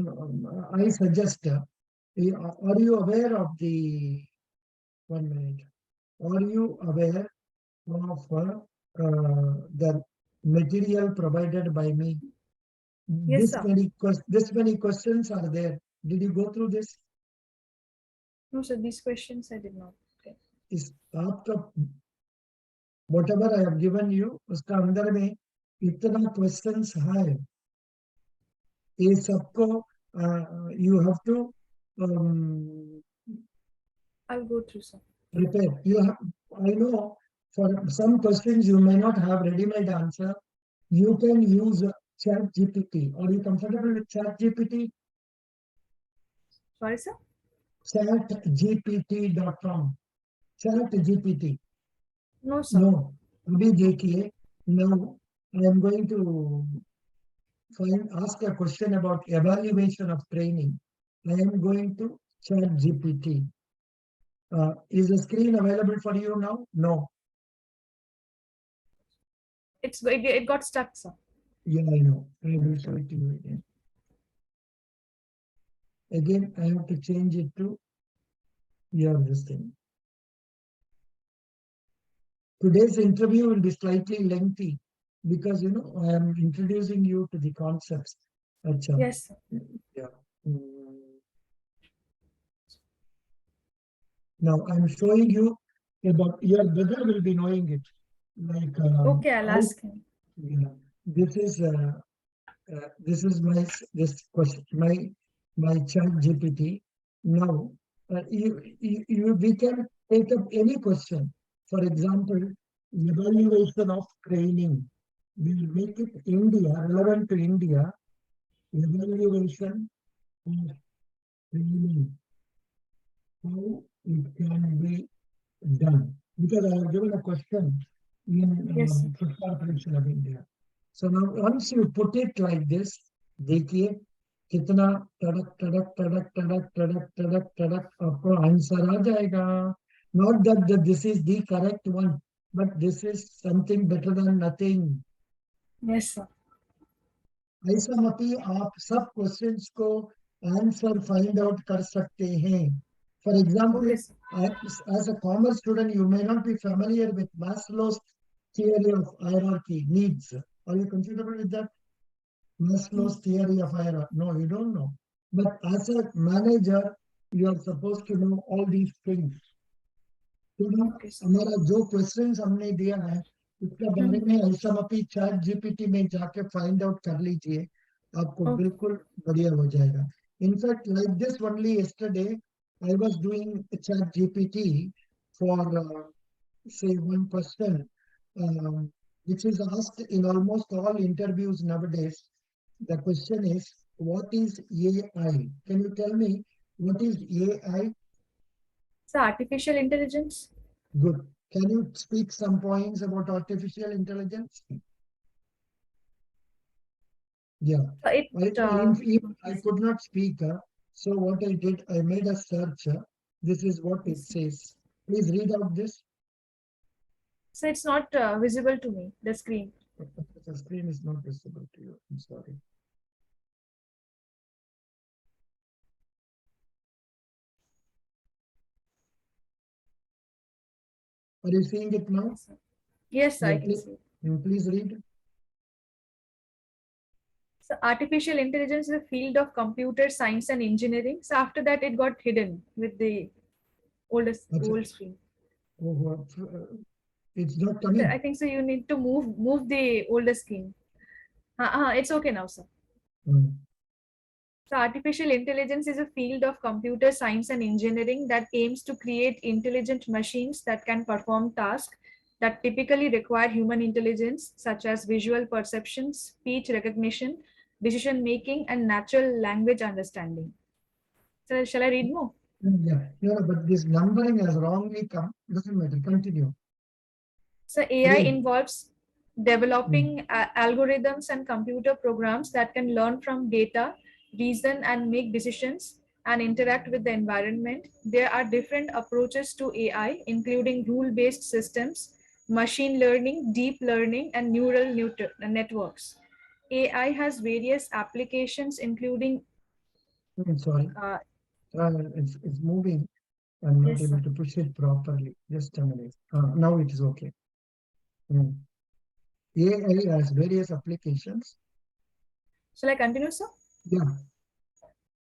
I suggest, are you aware of the, 1 minute, are you aware of the material provided by me? Yes, sir. This many questions are there. Did you go through this? No, sir, these questions I did not. Okay. इस आपका whatever I have given you, उसका अंदर में इतना questions है. ये सबको you have to I'll go through, sir. prepare. I know for some questions you may not have ready-made answer. You can use Chat GPT. Are you comfortable with Chat GPT? Sorry, sir. Chatgpt.com. Chat GPT. No, sir. No. अभी देखिए. Now I am going to ask a question about evaluation of training. I am going to Chat GPT. Is the screen available for you now? No. It got stuck, sir. Yeah, I know. I will show it to you again. Again, I have to change it to this thing. Today's interview will be slightly lengthy because, I am introducing you to the concepts. Achha. Yes, sir. Yeah. Now I'm showing you about your brother will be knowing it. Like Okay, I'll ask him. Yeah, this is this question my Chat GPT. Now we can take up any question. For example, evaluation of training. We will make it India relevant to India. Evaluation of training. How it can be done, because I have given a question in Yes, Food Corporation of India. So now once you put it like this, देखिए कितना तड़क तड़क तड़क तड़क तड़क तड़क तड़क आपको answer आ जाएगा. Not that this is the correct one, but this is something better than nothing. yes, sir. ऐसा मत ही आप सब questions को answer find out कर सकते हैं. For example, Okay, sir. as a commerce student, you may not be familiar with Maslow's theory of hierarchy needs. Are you comfortable with that? Maslow's theory of hierarchy. No, you don't know. But as a manager, you are supposed to know all these things. Okay, sir. हमारा जो questions हमने दिया है उसके बारे में ऐसा मत ही Chat GPT में जाके फाइंड आउट कर लीजिए. आपको Okay. बिल्कुल बढ़िया हो जाएगा. In fact, like this only yesterday, I was doing Chat GPT for say one question, which is asked in almost all interviews nowadays. The question is, what is AI? Can you tell me what is AI? So artificial intelligence. Good. Can you speak some points about artificial intelligence? Yeah. So I could not speak. So what I did, I made a search. This is what it says. Please read out this. So it's not visible to me, the screen. The screen is not visible to you. I'm sorry. Are you seeing it now? Yes, sir. Yes, I Yeah, can see. please read. So artificial intelligence is a field of computer science and engineering. So after that, it got hidden with the old screen. Oh, it's not So coming. I think so. You need to move the older screen. It's okay now, sir. So artificial intelligence is a field of computer science and engineering that aims to create intelligent machines that can perform tasks that typically require human intelligence, such as visual perception, speech recognition, decision making, and natural language understanding. So shall I read more? Yeah, but this numbering has wrongly come. Doesn't matter. Continue. So AI Read. involves developing algorithms and computer programs that can learn from data, reason, and make decisions and interact with the environment. There are different approaches to AI, including rule-based systems, machine learning, deep learning, and neural networks. AI has various applications, including Sorry, uh, it's moving. I'm not yes, able sir. to push it properly. Just a minute. Now it is okay. Mm. AI has various applications. Shall I continue, sir? Yeah.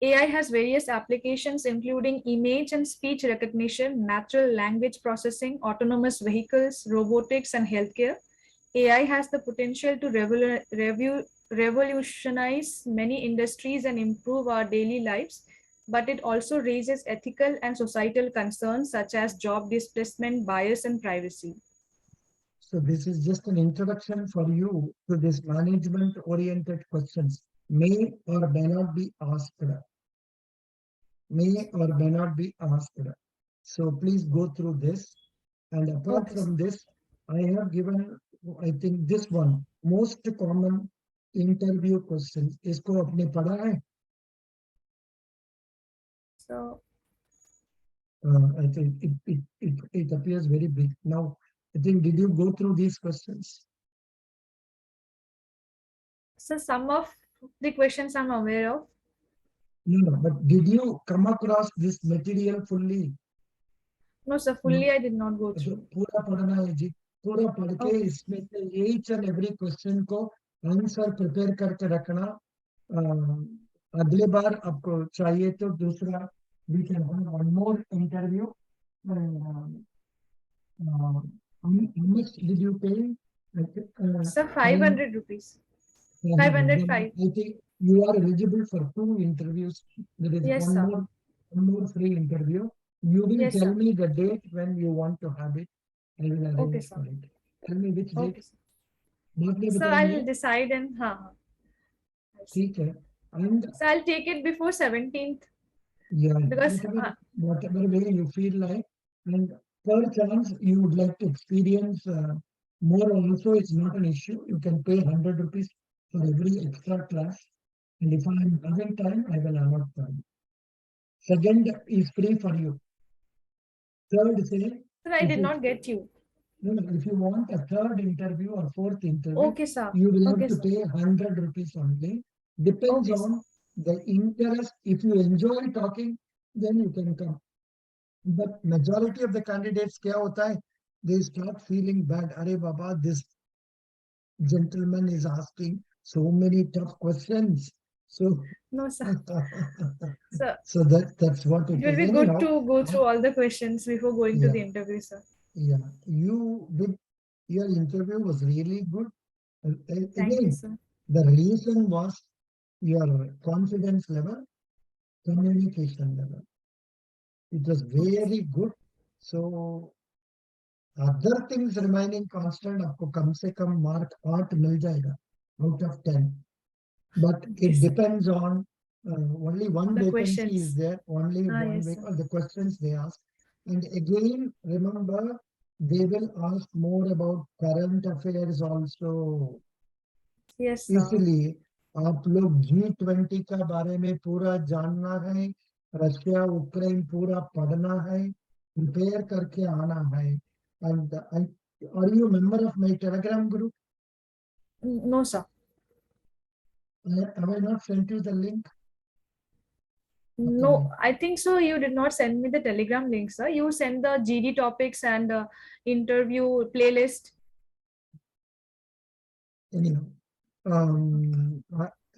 AI has various applications, including image and speech recognition, natural language processing, autonomous vehicles, robotics, and healthcare. AI has the potential to revolutionize many industries and improve our daily lives, but it also raises ethical and societal concerns such as job displacement, bias, and privacy. So this is just an introduction for you to this management-oriented questions. May or may not be asked. May or may not be asked. So please go through this. And apart Okay, sir. from this, I have given, I think this one, most common interview questions. इसको आपने पढ़ा है? So, I think it appears very big. Now, I think, did you go through these questions? so some of the questions I'm aware of. No, but did you come across this material fully? No, sir, fully I did not go तो through. पूरा पढ़ना है जी, पूरा पढ़ के Okay, sir. इसमें से each and every question को आंसर प्रिपेयर करके रखना। अगले बार आपको चाहिए तो दूसरा we can have one more interview. How much did you pay? Sir, Time 500 rupees. 400. Then 505. I think you are eligible for 2 interviews. There is Yes, sir. one more free interview. You will Yes, tell sir. me the date when you want to have it. I will Okay, arrange sir. for it. Tell me which date. Okay, sir. बाद में So बताएंगे, I'll decide and I see. ठीक है. And So I'll take it before 17th yeah, because whatever way you feel like, and per chance you would like to experience more also, it's not an issue. You can pay 100 rupees for every extra class. And if I am having time, I will allot time. Second is free for you. Third say, sir, I if did you not get you. if you want a third interview or fourth interview, Okay, sir. you will have Okay, to sir. pay 100 rupees only. Depends Okay, sir. on the interest. If you enjoy talking, then you can come. But majority of the candidates, क्या होता है? They start feeling bad. अरे बाबा, this gentleman is asking so many tough questions. So, No, sir. So so that's what it it will is. be good Anyhow, to go through all the questions before going to the yeah, interview, sir. yeah. You did, your interview was really good. Thank you, Again, sir. the reason was your confidence level, communication level. It was Okay, sir. very good. So other things remaining constant, आपको कम से कम mark 8 मिल जाएगा out of 10. But Okay, it sir. depends on only one The vacancy is questions. there, only one Yes, way, sir. or the questions they ask. And again, remember, they will ask more about current affairs also. Yes, sir. इसलिए आप लोग G20 का बारे में पूरा जानना है, Russia Ukraine पूरा पढ़ना है, प्रिपेयर करके आना है. And are you a member of my Telegram group? No, sir. Have I not sent you the link? No, I think so. You did not send me the Telegram link, sir. You send the GD topics and interview playlist. Anyhow,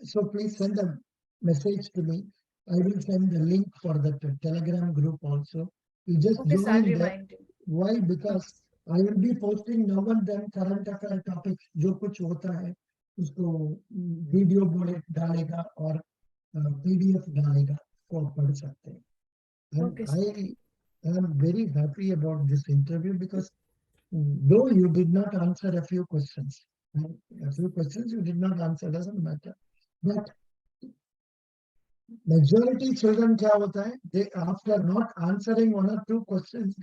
so please send a message to me. I will send the link for that Telegram group also. You just Okay, sir. I'll join there. remind you. Why? Okay. Because I will be posting now and then current affair topics. जो कुछ होता है उसको video बोले डालेगा और PDF डालेगा, को आप पढ़ सकते हैं. And Okay, sir. I am very happy about this interview because though you did not answer a few questions, a few questions you did not answer, doesn't matter. But majority children क्या होता है? They, after not answering one or two questions,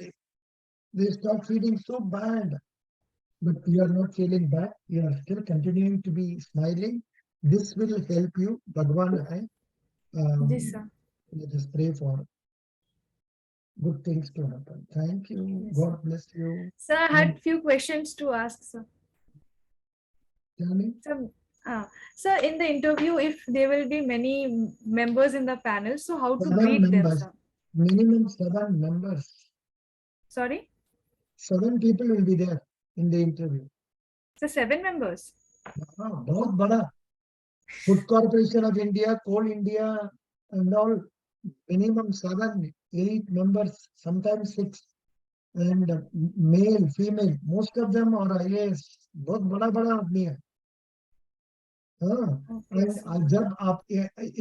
they start feeling so bad. but you are not feeling bad. You are still continuing to be smiling. This will help you. Bhagwan, Yes, um, sir. let us pray for good things to happen. Thank you. Yes, sir. God bless you. Sir, I And had few questions to ask, sir. tell me, So, sir, in the interview, if there will be many members in the panel, so how to 7 greet them, members, sir? minimum 7 members. Sorry, 7 people will be there in the interview. so 7 members. बहुत बड़ा Food Corporation of India, Coal India, and all minimum 7, 8 members, sometimes 6, and male, female, most of them are IAS. बहुत बड़ा बड़ा आदमी है. हाँ. Okay, And sir. जब आप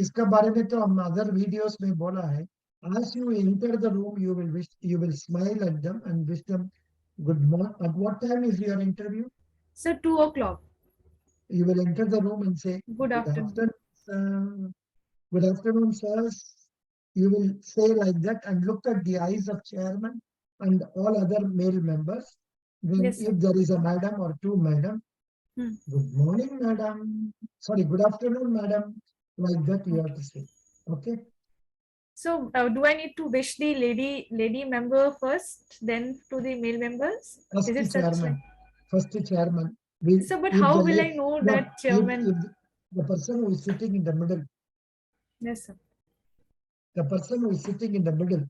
इसका बारे में तो हम अदर वीडियोस में बोला है. As you enter the room, you will smile at them and wish them good morning. At what time is your interview? So 2 o'clock. You will enter the room and say, Good good afternoon. afternoon. Good afternoon, sirs. You will say like that and look at the eyes of chairman and all other male members. Then Yes, sir. if there is a madam or 2 madam, Hmm. good morning, madam. Sorry, good afternoon, madam. Like that you Okay. have to say. Okay. So, do I need to wish the lady member first, then to the male members? Is First it such like? chairman. First chairman. We, So, but if the how will I late, know no, that if chairman? the person who is sitting in the middle, Yes, sir. the person who is sitting in the middle,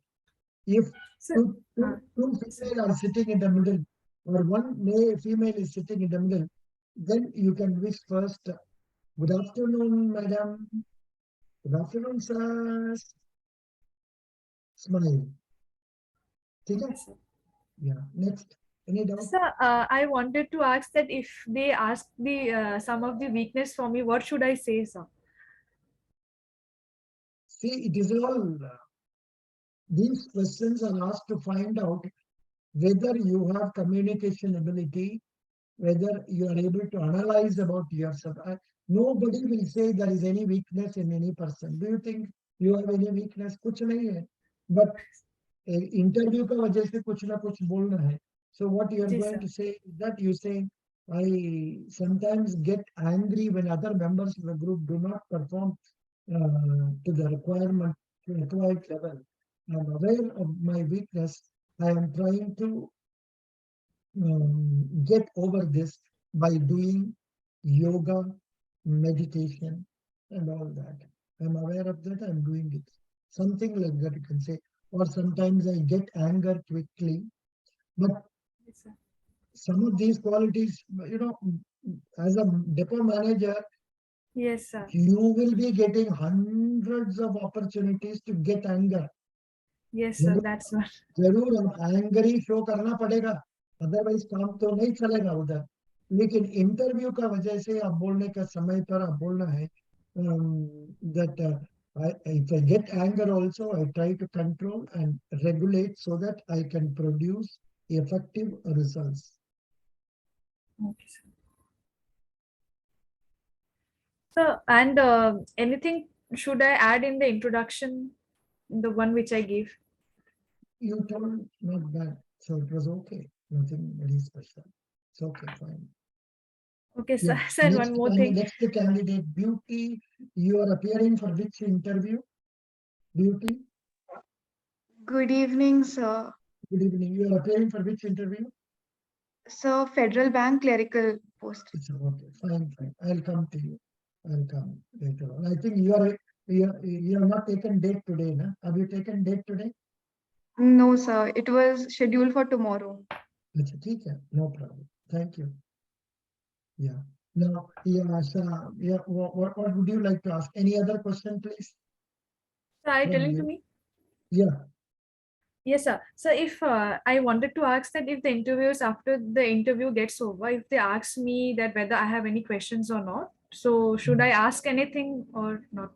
if So, two so female are sitting in the middle, or one male female is sitting in the middle, then you can wish first, good afternoon, madam. Good afternoon, sir. Smile. Okay? yes, sir. Yeah. Next. Any doubt? So, I wanted to ask that if they ask the some of the weakness for me, what should I say, sir? See, it is all, these questions are asked to find out whether you have communication ability, whether you are able to analyze about yourself. Nobody will say there is any weakness in any person. Do you think you have any weakness? कुछ नहीं है. But interview का वजह से कुछ ना कुछ बोलना है. So what you are Yes, going sir. to say is that you say, I sometimes get angry when other members of the group do not perform to the requirement, to required level. I am aware of my weakness. I am trying to get over this by doing yoga, meditation, and all that. I'm aware of that, I'm doing it. Something like that you can say. Or sometimes I get anger quickly. But Yes, sir. some of these qualities, as a depot manager, Yes, sir. you will be getting hundreds of opportunities to get anger. Yes, sir. That's what. जरूर हम angry show करना पड़ेगा, otherwise काम तो नहीं चलेगा उधर. लेकिन इंटरव्यू का वजह से आप बोलने का समय पर आप बोलना है that if I get anger also, I try to control and regulate so that I can produce effective results. Okay, sir. So, and anything should I add in the introduction, the one which I gave? You told not bad, so it was okay. Nothing very special. It's okay, fine. Okay, sir. Yeah. Sir, and one more thing. Next candidate, Beauty. You are appearing for which interview? Beauty. Good evening, sir. Good evening. You are appearing for which interview? Sir, Federal Bank clerical post. It's okay. Fine. I'll come to you. I'll come later on. I think you have not taken date today, na? Have you taken date today? No, sir. It was scheduled for tomorrow. अच्छा, ठीक है. No problem. Thank you. Yeah. Now, yeah, what would you like to ask? Any other question, please? So, are you From telling to you? me? Yeah. Yes, sir. So, if I wanted to ask that if the interviewers after the interview gets over, if they ask me that whether I have any questions or not, so should I ask anything or not?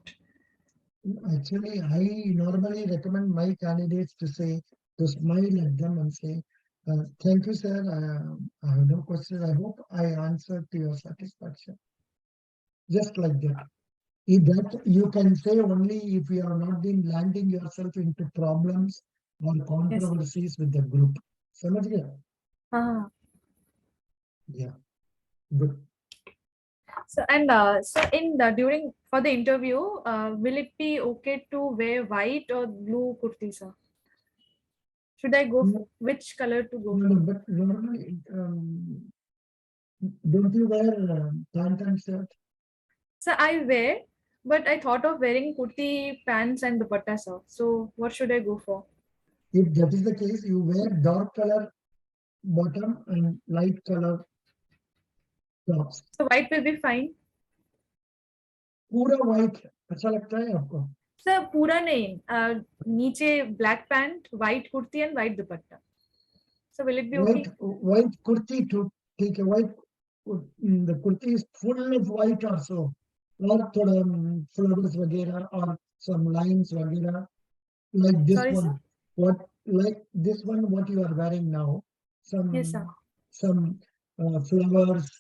Actually, I normally recommend my candidates to smile at them and say, thank you, sir. I have no questions. I hope I answered to your satisfaction. Just like that. If that you can say only if you are not been landing yourself into problems or Yes. controversies with the group. समझ गया? Ah, Yeah, good. So and so in the during for the interview, will it be okay to wear white or blue kurti, sir? Should I go for which color to go No, for? but normally, don't you wear pant and shirt? So I wear, but I thought of wearing kurti pants and dupatta, sir. So what should I go for? If that is the case, you wear dark color bottom and light color tops. So white will be fine. पूरा white अच्छा लगता है आपको? Sir पूरा नहीं, नीचे black pant, white kurti and white dupatta. So will it be okay? White kurti to take a white. The kurti is full of white also, और थोड़ा flowers वगैरह और some lines वगैरह like this Sorry, one. sir. What like this one? What you are wearing now? Yes, sir. Some flowers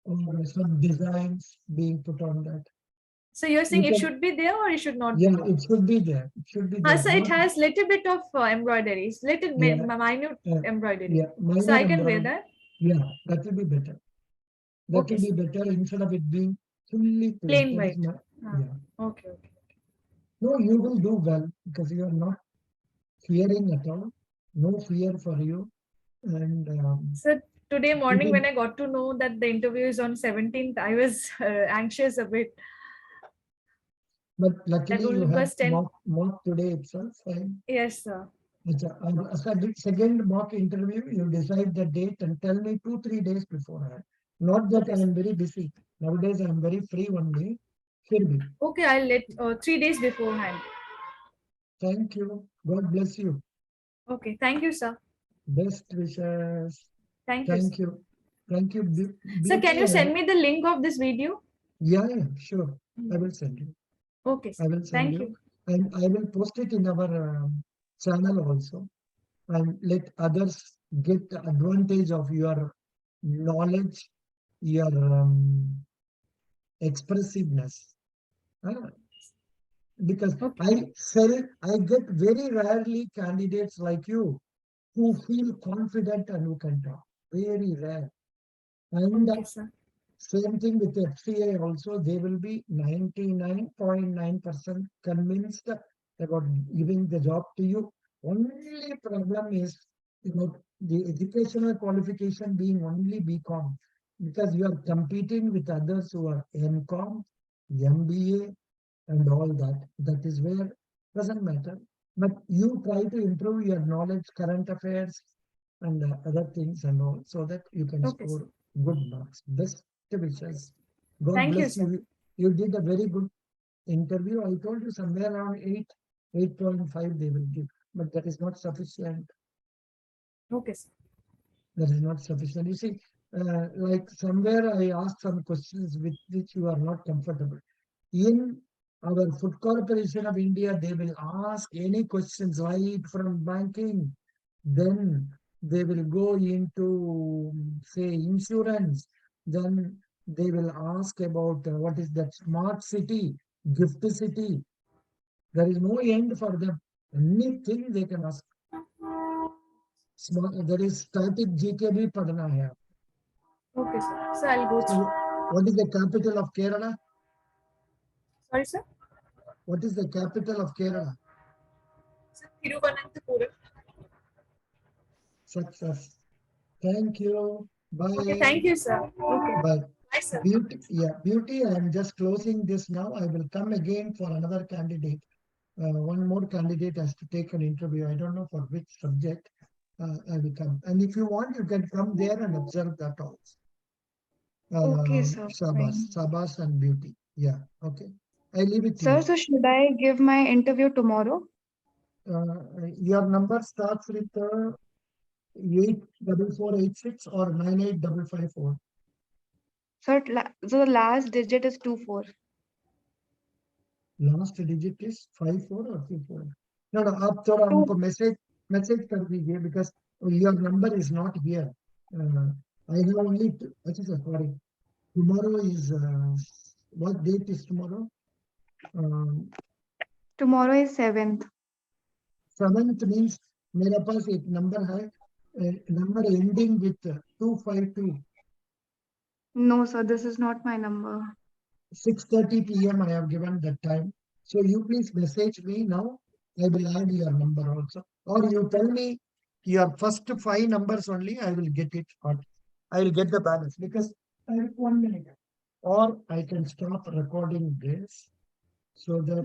or some designs being put on that. So you're saying You it can, should be there or it should not be yeah, there? it should be there. It should be there. So it Not- has little bit of embroideries, little Yeah, minute embroidery. yeah, So minor I can wear embroidery. that. Yeah, that will be better. That Okay, will be sir. better instead of it being fully plain. Plain That is white. my, yeah. Okay, okay. No, you will do well because you are not fearing at all. No fear for you. And So today morning will- when I got to know that the interview is on 17th, I was anxious a bit. but That luckily will you have bust 10. mock today itself. Fine. Yes, sir. Second mock interview, you decide the date and tell me 2-3 days beforehand. Not that Okay, I am very busy. Nowadays I am very free one day. फिर भी. Okay, I'll let 3 days beforehand. Thank you. God bless you. Okay, thank you, sir. Best wishes. Thank you. Thank Sir. you. Thank you. Sir, can you send me the link of this video? Yeah, sure. I will send you. Okay, sir. I will send Thank you. you. And I will post it in our channel also. And let others get the advantage of your knowledge, your expressiveness. Because Okay. I get very rarely candidates like you who feel confident and who can talk. Very rare. And Okay, sir. same thing with F.C.I. also, they will be 99.9% convinced about giving the job to you. Only problem is about the educational qualification being only BCom, because you are competing with others who are MCom, MBA, and all that. That is where doesn't matter. But you try to improve your knowledge, current affairs, and other things and all, so that you can Okay, score sir. good marks. Best wishes. God Thank you, bless sir. you. You did a very good interview. I told you somewhere around 8.5 they will give, but that is not sufficient. Okay, sir. That is not sufficient. You see, like somewhere I asked some questions with which you are not comfortable. In our Food Corporation of India, they will ask any questions right from banking. Then they will go into, say, insurance. Then they will ask about what is that smart city, gift city. There is no end for them. Anything they can ask. There is static GK bhi padhna hai. Okay, sir. So I'll go So through. what is the capital of Kerala? Sorry, sir. What is the capital of Kerala? Sir, Thiruvananthapuram. Success. Thank you. Bye. Okay, thank you, sir. Okay. Bye. Bye, sir. Beauty. I am just closing this now. I will come again for another candidate. One more candidate has to take an interview. I don't know for which subject. I will come. And if you want, you can come there and observe that also. Okay, sir. Fine. Sabas and Beauty. Yeah. Okay. I leave it to Sir, you. so should I give my interview tomorrow? Your number starts with 84486 or 98554. Sir, so the last digit is 24. Last digit is 54 or 24. No, आप थोड़ा Two. हमको message कर दीजिए because your number is not here. I have only sorry. Tomorrow is what date is tomorrow? Tomorrow is 7th. 7th means मेरे पास एक number है, number ending with 252. No, sir, this is not my number. 6:30 p.m. I have given that time. So you please message me now. I will add your number also. Or you tell me your first 5 numbers only. I will get it. Or I will get the balance because I have 1 minute. Or I can stop recording this so that